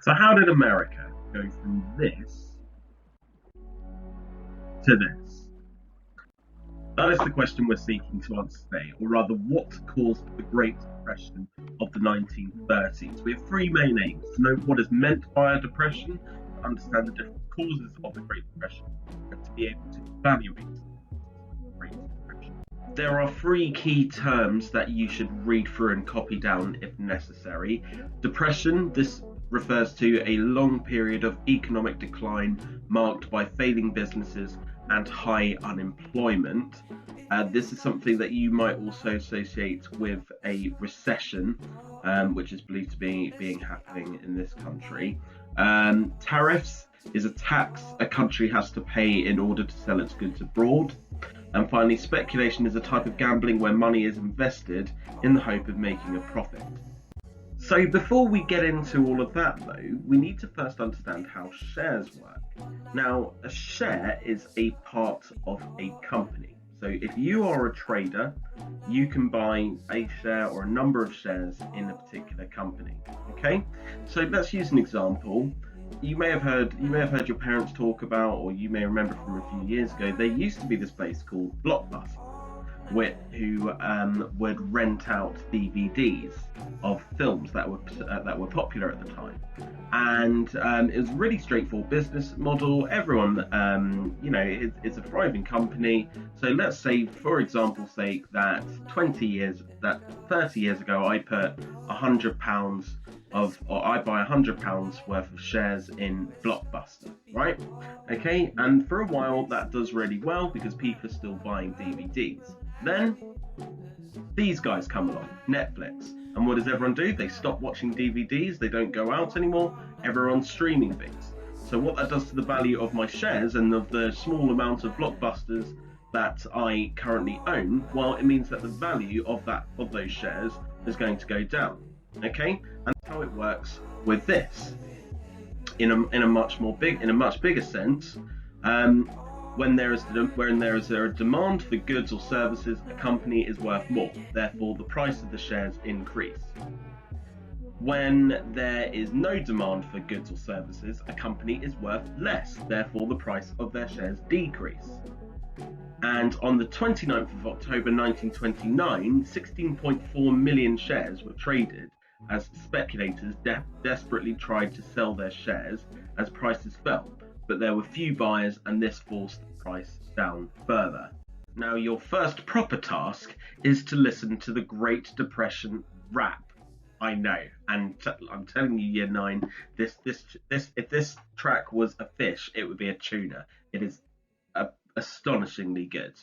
So how did America go from this to this? That is the question we're seeking to answer today, or rather, what caused the Great Depression of the 1930s? We have three main aims: to know what is meant by a depression, to understand the different causes of the Great Depression, and to be able to evaluate the Great Depression. There are three key terms that you should read through and copy down if necessary. Depression, this refers to a long period of economic decline marked by failing businesses and high unemployment. This is something that you might also associate with a recession, which is believed to be happening in this country. Tariffs is a tax a country has to pay in order to sell its goods abroad. And finally, speculation is a type of gambling where money is invested in the hope of making a profit. So before we get into all of that though, we need to first understand how shares work. Now, a share is a part of a company. So if you are a trader, you can buy a share or a number of shares in a particular company. Okay? So let's use an example. You may have heard your parents talk about, or you may remember from a few years ago, there used to be this place called Blockbuster, who would rent out DVDs of films that were popular at the time, and it was a really straightforward business model. Everyone, it's a thriving company. So let's say, for example's sake, that 30 years ago, I put £100 I buy £100 worth of shares in Blockbuster, right? Okay, and for a while that does really well because people are still buying DVDs. Then these guys come along, Netflix, and what does everyone do? They stop watching DVDs, they don't go out anymore, everyone's streaming things. So what that does to the value of my shares and of the small amount of Blockbusters that I currently own, well, it means that the value of those shares is going to go down. Okay, and that's how it works with this. In a much bigger sense, when there is a demand for goods or services, a company is worth more. Therefore, the price of the shares increase. When there is no demand for goods or services, a company is worth less. Therefore, the price of their shares decrease. And on the 29th of October 1929, 16.4 million shares were traded as speculators desperately tried to sell their shares as prices fell, but there were few buyers and this forced the price down further. Now, your first proper task is to listen to the Great Depression rap. I know, and I'm telling you, Year 9, if this track was a fish, it would be a tuna. It is astonishingly good.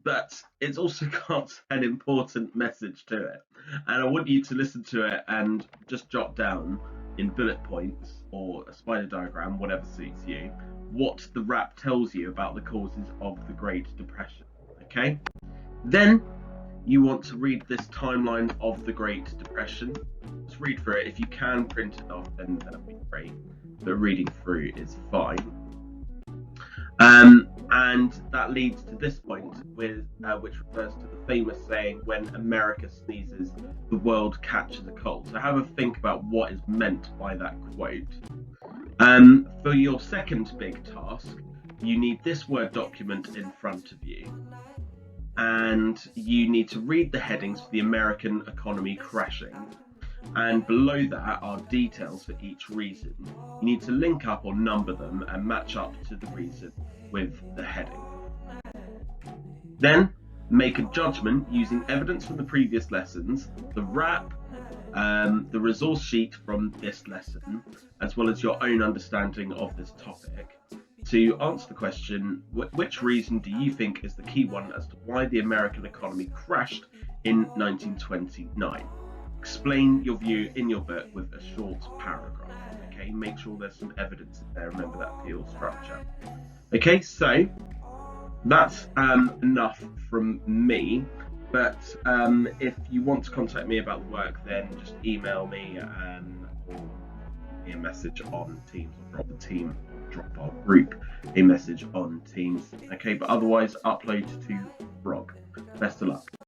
But it's also got an important message to it. And I want you to listen to it and just jot down in bullet points or a spider diagram, whatever suits you, what the rap tells you about the causes of the Great Depression. Okay? Then you want to read this timeline of the Great Depression. Just read through it. If you can print it off, then that'd be great. But reading through is fine. And that leads to this point, which refers to the famous saying, "When America sneezes, the world catches a cold." So have a think about what is meant by that quote. For your second big task, you need this Word document in front of you. And you need to read the headings for the American economy crashing. And below that are details for each reason. You need to link up or number them and match up to the reason with the heading. Then make a judgment using evidence from the previous lessons, the rap, the resource sheet from this lesson, as well as your own understanding of this topic, to answer the question, which reason do you think is the key one as to why the American economy crashed in 1929? Explain your view in your book with a short paragraph. Okay, make sure there's some evidence in there. Remember that Peel structure. Okay, so that's enough from me. But if you want to contact me about the work, then just email me or give me a message on Teams, or drop our group a message on Teams. Okay, but otherwise upload to Frog. Best of luck.